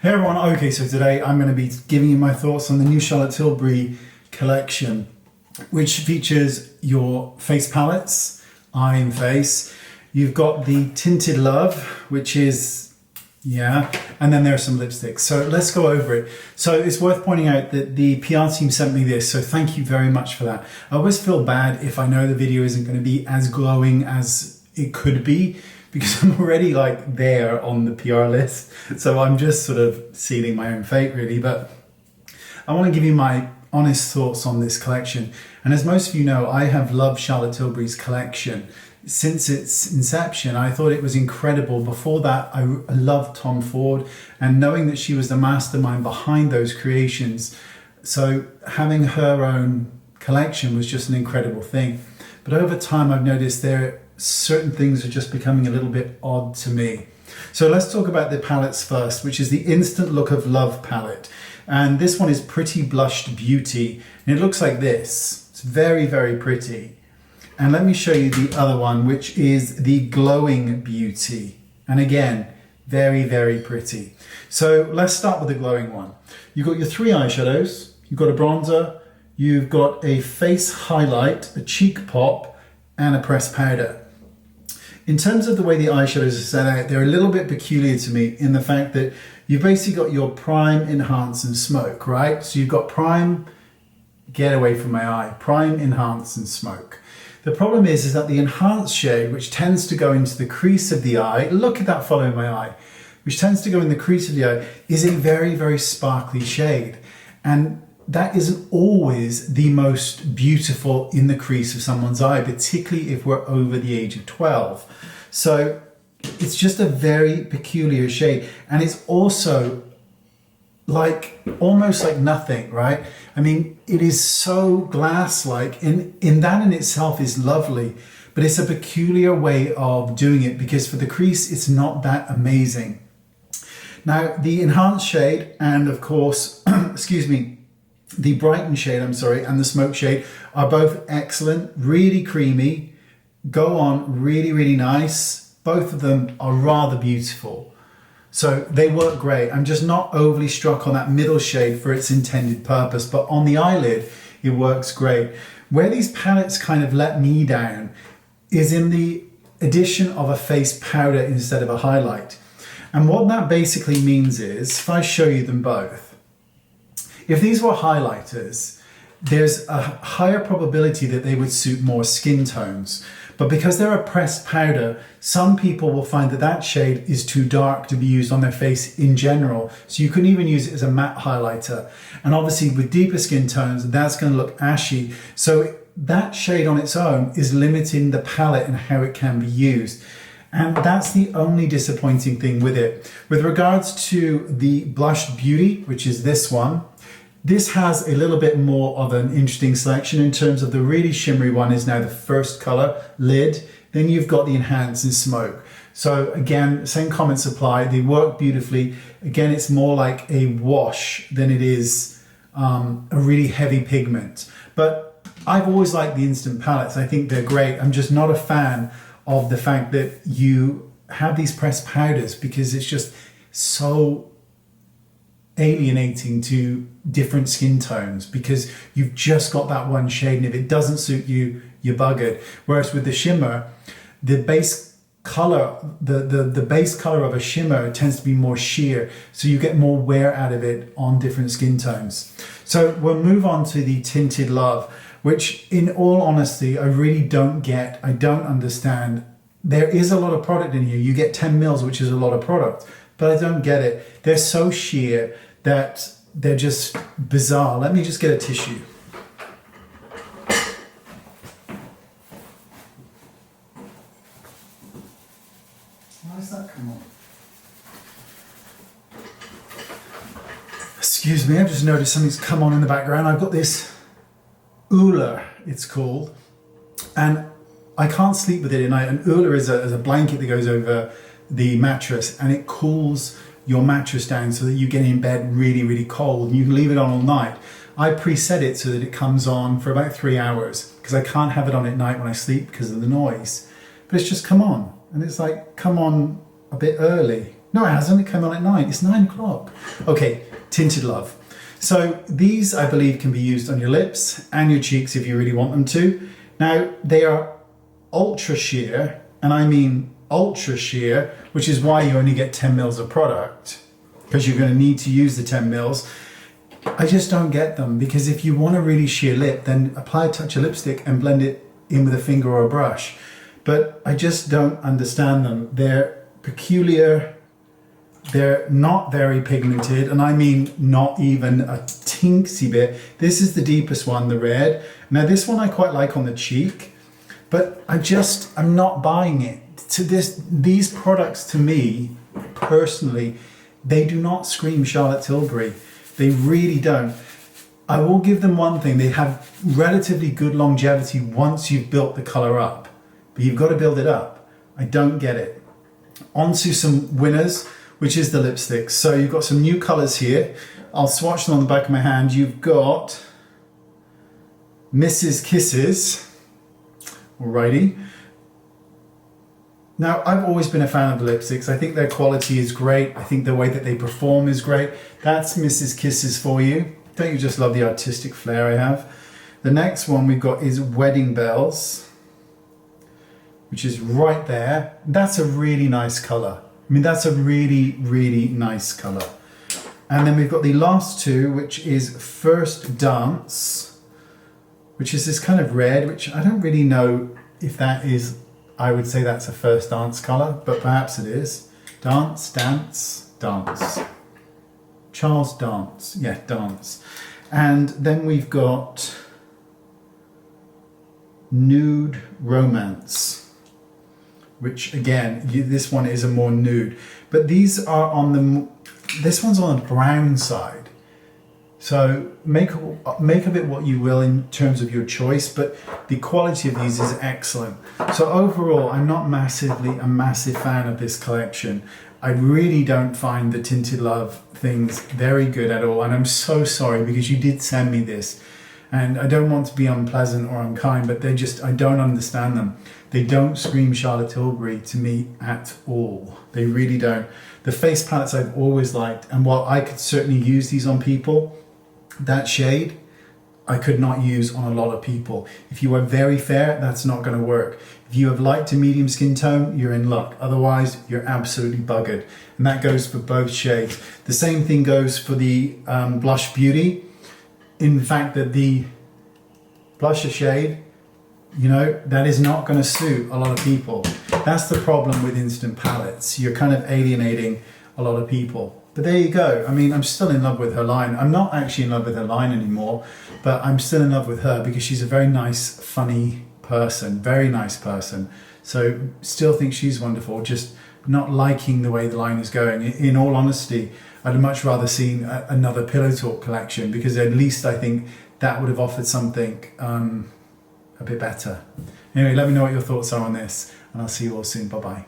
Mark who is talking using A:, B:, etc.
A: Hey everyone, okay, so today I'm going to be giving you my thoughts on the new Charlotte Tilbury collection, which features your face palettes, eye and face. You've got the Tinted Love, which is, and then there are some lipsticks. So let's go over it. So it's worth pointing out that the PR team sent me this, so thank you very much for that. I always feel bad if I know the video isn't going to be as glowing as it could be, because I'm already like there on the PR list. So I'm just sort of sealing my own fate really, but I want to give you my honest thoughts on this collection. And as most of you know, I have loved Charlotte Tilbury's collection since its inception. I thought it was incredible. Before that, I loved Tom Ford, and knowing that she was the mastermind behind those creations, so having her own collection was just an incredible thing. But over time, I've noticed certain things are just becoming a little bit odd to me. So let's talk about the palettes first, which is the Instant Look of Love palette. And this one is Pretty Blushed Beauty. And it looks like this. It's very, very pretty. And let me show you the other one, which is the Glowing Beauty. And again, very, very pretty. So let's start with the glowing one. You've got your three eyeshadows. You've got a bronzer. You've got a face highlight, a cheek pop, and a pressed powder. In terms of the way the eyeshadows are set out, they're a little bit peculiar to me in the fact that you've basically got your prime, enhance, and smoke, right? So you've got prime, get away from my eye, prime, enhance, and smoke. The problem is that the enhanced shade, which tends to go into the crease of the eye, look at that following my eye, which tends to go in the crease of the eye, is a very, very sparkly shade. And that isn't always the most beautiful in the crease of someone's eye, particularly if we're over the age of 12. So it's just a very peculiar shade. And it's also like almost like nothing, right? I mean, it is so glass-like, and in that in itself is lovely, but it's a peculiar way of doing it because for the crease, it's not that amazing. Now, the enhanced shade and of course, the brighten shade, and the smoke shade are both excellent, really creamy, go on really, really nice. Both of them are rather beautiful. So they work great. I'm just not overly struck on that middle shade for its intended purpose, but on the eyelid, it works great. Where these palettes kind of let me down is in the addition of a face powder instead of a highlight. And what that basically means is, if I show you them both, if these were highlighters, there's a higher probability that they would suit more skin tones. But because they're a pressed powder, some people will find that that shade is too dark to be used on their face in general. So you can even use it as a matte highlighter. And obviously with deeper skin tones, that's going to look ashy. So that shade on its own is limiting the palette and how it can be used. And that's the only disappointing thing with it. With regards to the Blushed Beauty, which is this one, this has a little bit more of an interesting selection in terms of the really shimmery one is now the first color, Lid. Then you've got the Enhance and Smoke. So again, same comments apply. They work beautifully. Again, it's more like a wash than it is a really heavy pigment. But I've always liked the instant palettes. I think they're great. I'm just not a fan of the fact that you have these pressed powders because it's just so alienating to different skin tones because you've just got that one shade, and if it doesn't suit you, you're buggered. Whereas with the shimmer, the base color, the base color of a shimmer tends to be more sheer, so you get more wear out of it on different skin tones. So we'll move on to the Tinted Love, which in all honesty, I really don't get. I don't understand. There is a lot of product in here. You get 10 mils, which is a lot of product, but I don't get it. They're so sheer that they're just bizarre. Let me just get a tissue. Why does that come on? Excuse me, I've just noticed something's come on in the background. I've got this Ooler, it's called, and I can't sleep with it at night. An Ooler is a blanket that goes over the mattress, and it cools your mattress down so that you get in bed really, really cold, and you can leave it on all night. I preset it so that it comes on for about 3 hours because I can't have it on at night when I sleep because of the noise. But it's just come on, and it's like come on a bit early. No, it hasn't. It came on at 9. It's 9 o'clock. Okay, Tinted Love. So these, I believe, can be used on your lips and your cheeks if you really want them to. Now, they are ultra sheer, and I mean ultra sheer, which is why you only get 10 mils of product, because you're going to need to use the 10 mils. I just don't get them, because if you want a really sheer lip, then apply a touch of lipstick and blend it in with a finger or a brush. But I just don't understand them. They're peculiar. They're not very pigmented, and I mean not even a teensy bit. This is the deepest one, the red. Now this one I quite like on the cheek, but I'm not buying it. These products to me, personally, they do not scream Charlotte Tilbury. They really don't. I will give them one thing. They have relatively good longevity once you've built the colour up, but you've got to build it up. I don't get it. On to some winners, which is the lipsticks. So you've got some new colours here. I'll swatch them on the back of my hand. You've got Mrs. Kisses. Alrighty. Now, I've always been a fan of the lipsticks. I think their quality is great. I think the way that they perform is great. That's Mrs. Kisses for you. Don't you just love the artistic flair I have? The next one we've got is Wedding Bells, which is right there. That's a really nice colour. I mean, that's a really, really nice colour. And then we've got the last two, which is First Dance, which is this kind of red, which I don't really know if that is, I would say that's a First Dance colour, but perhaps it is. Dance, Dance, Dance. Charles Dance, yeah, Dance. And then we've got Nude Romance, which again, this one is a more nude, but these are this one's on the brown side. So make of it what you will in terms of your choice, but the quality of these is excellent. So overall, I'm not a massive fan of this collection. I really don't find the Tinted Love things very good at all, and I'm so sorry because you did send me this. And I don't want to be unpleasant or unkind, but I don't understand them. They don't scream Charlotte Tilbury to me at all. They really don't. The face palettes I've always liked, and while I could certainly use these on people, that shade I could not use on a lot of people. If you are very fair, that's not going to work. If you have light to medium skin tone, you're in luck. Otherwise, you're absolutely buggered. And that goes for both shades. The same thing goes for the Blush Beauty. In fact, that the blusher shade, that is not going to suit a lot of people. That's the problem with instant palettes. You're kind of alienating a lot of people. But there you go. I mean, I'm still in love with her line. I'm not actually in love with her line anymore, but I'm still in love with her because she's a very nice, funny person, very nice person. So still think she's wonderful, just not liking the way the line is going. In all honesty, I'd much rather seen another Pillow Talk collection, because at least I think that would have offered something a bit better. Anyway, let me know what your thoughts are on this, and I'll see you all soon. Bye-bye.